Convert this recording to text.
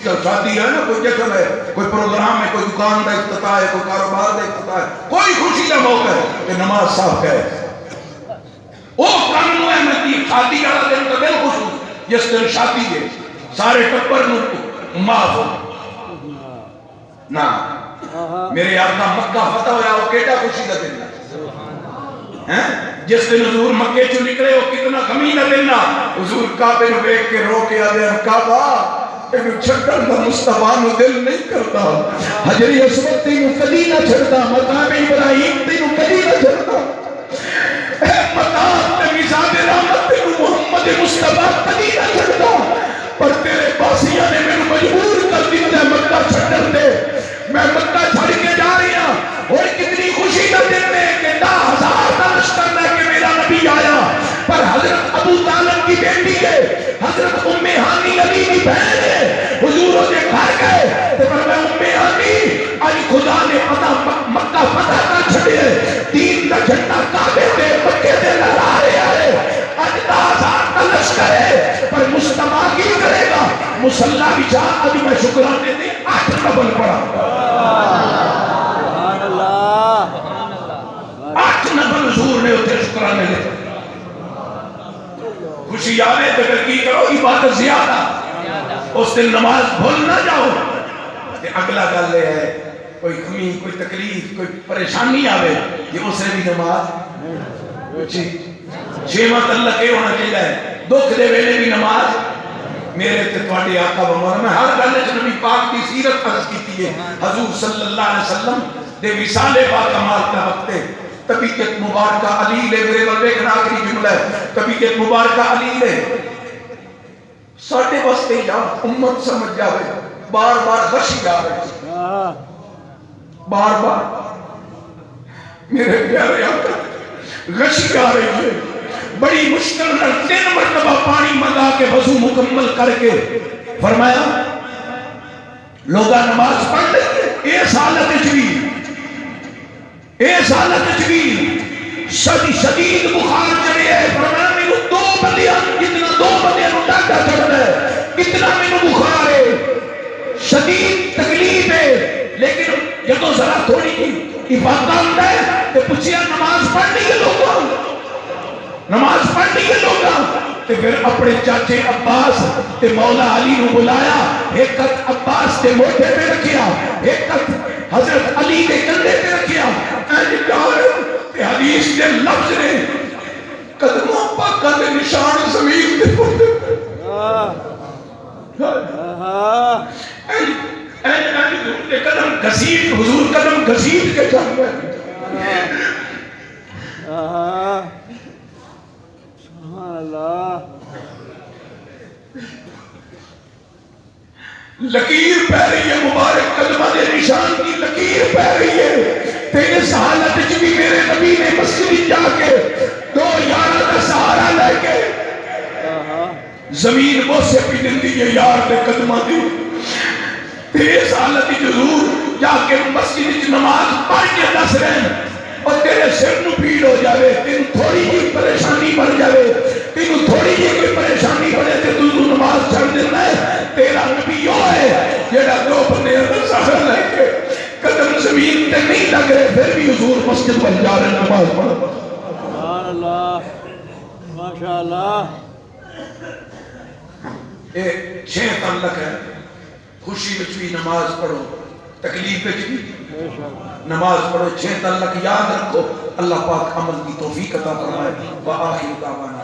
شادی ہے نا، کوئی جشن ہے، کوئی پروگرام ہے، کوئی دکان کا افتتاح ہے، کوئی کاروبار کا افتتاح ہے، کوئی خوشی کا موقع ہے کہ نماز صاحب کہے او کانو ہے میں شادی والا دن کا دل خوش ہوں جس دن شادی ہے سارے ٹبر نو معاف ہو نا میرے آقا مکہ فتح ہویا وہ کیٹا خوشی کا دن ہے جس دن حضور مکے چو نکلے وہ کتنا غمی کا دن حضور کعبے نو دیکھ کے رو کے آدھے کعبہ انہوں چھڑن دا مصطفیٰ نو دل نہیں کرتا حجری اسود تینوں کدی نہ چھڑتا مقام ابراہیم تینوں کدی نہ چھڑتا اے مقام تے میزان رحمت تینوں محمد مصطفیٰ کدی نہ چھڑتا پر تیرے باسیاں نے میں مجبور کر دیتا ہے مکہ چھڑن دے میں مکہ چھڑ کے جا رہی ہوں اور کتنی خوشی کا دن میں کہ 10,000 کا لشکر میں کہ میرا نبی آیا پر حضرت ابو طالب کی بیٹی ہے حضرت ام ہانی علی کی بہن ہے حضوروں نے گھر گئے تو پر میں ام ہانی آج خدا نے مکہ فتح کر چھڑے دین کا جھنڈا کعبے دے مکے دے لہرا رہے آئے آج 10,000 کا لشکر ہے پر مصطفیٰ کی کرے گا مسلح بھی جا ابھی میں شکرانے دے 8 نبل پڑھا 8 نبل حضور نے اتنے شکرانے دے خوشی آوے تو پھر کی کرو عبادت زیادہ اس دن نماز بھول نہ جاؤ اگلا گل ہے کوئی کمی کوئی تکلیف کوئی پریشانی آوے یہ اسے بھی نماز شیمت اللہ کے ہونا چاہیے دکھ دے ویلے بھی نماز میرے تے تواڈے آقا بمانا میں ہر گل وچ نبی پاک کی سیرت عرض کیتی ہے حضور صلی اللہ علیہ وسلم دے وصال با کمال کا وقت ہے طبیعت مبارکہ علیل ہے میرے بل دیکھنا آخری جملہ ہے طبیعت مبارکہ علیل ہے ساڑھے واسطے جا امت سمجھ جاوے بار بار غشی آوے بار بار میرے پیارے آقا غشی آ رہی ہے بڑی مشکل میں 3 مرتبہ پانی منگا کے وضو مکمل کر کے فرمایا لوگا نماز پڑھ لیں اس حالت بھی شدید بخار چڑھے ہے فرمایا میں 2 بندیاں جتنا 2 بندیاں نو ڈاکا چڑھتا ہے اتنا میں بخار ہے شدید تکلیف ہے لیکن جدو ذرا تھوڑی کی عبادت ہوتا ہے تو پوچھیا نماز پڑھنی ہے لوگوں نماز پڑھنی ہے لوگوں تو پھر اپنے چاچے عباس تے مولا علی نو بلایا ایک ہاتھ عباس تے موٹے پہ رکھیا ایک ہاتھ حضرت علی کے کندھے پہ رکھیا تے حدیث کے لفظ نے قدموں پاکا دے نشان زمین دے پڑھتے قدم گھسیٹ حضور قدم گھسیٹ کے چل رہے سبحان اللہ لکیر پہ رہی ہے مبارک قدمہ دے نشان کی لکیر پہ رہی ہے تیرے سہالت بھی میرے نبی نے مسجد جا کے 2 یار کا سہارا لے کے زمین بوسے پی دندی ہے یار دے قدمہ دی تیرے سہالت حضور جا کے مسجد نماز پڑھ کے دس رہے ہیں اور تیرے سر نو پیڑ ہو جاوے تین تھوڑی ہی پریشانی بڑھ جاوے تین تھوڑی ہی کوئی پریشانی بڑھے تے تو نماز چھڑ دینا ہے تیرا نبی یوں ہے جیڑا 2 بندے اندر سہر لے کے قدم زمین تے نہیں لگ رہے پھر بھی حضور مسجد بن جا رہے نماز پڑھ سبحان اللہ ماشاءاللہ اے 6 تعلق ہے خوشی وچ بھی نماز پڑھو تکلیف وچ بھی نماز پڑھو 6 تعلق یاد رکھو اللہ پاک عمل کی توفیق عطا فرمائے وآخر دعوانا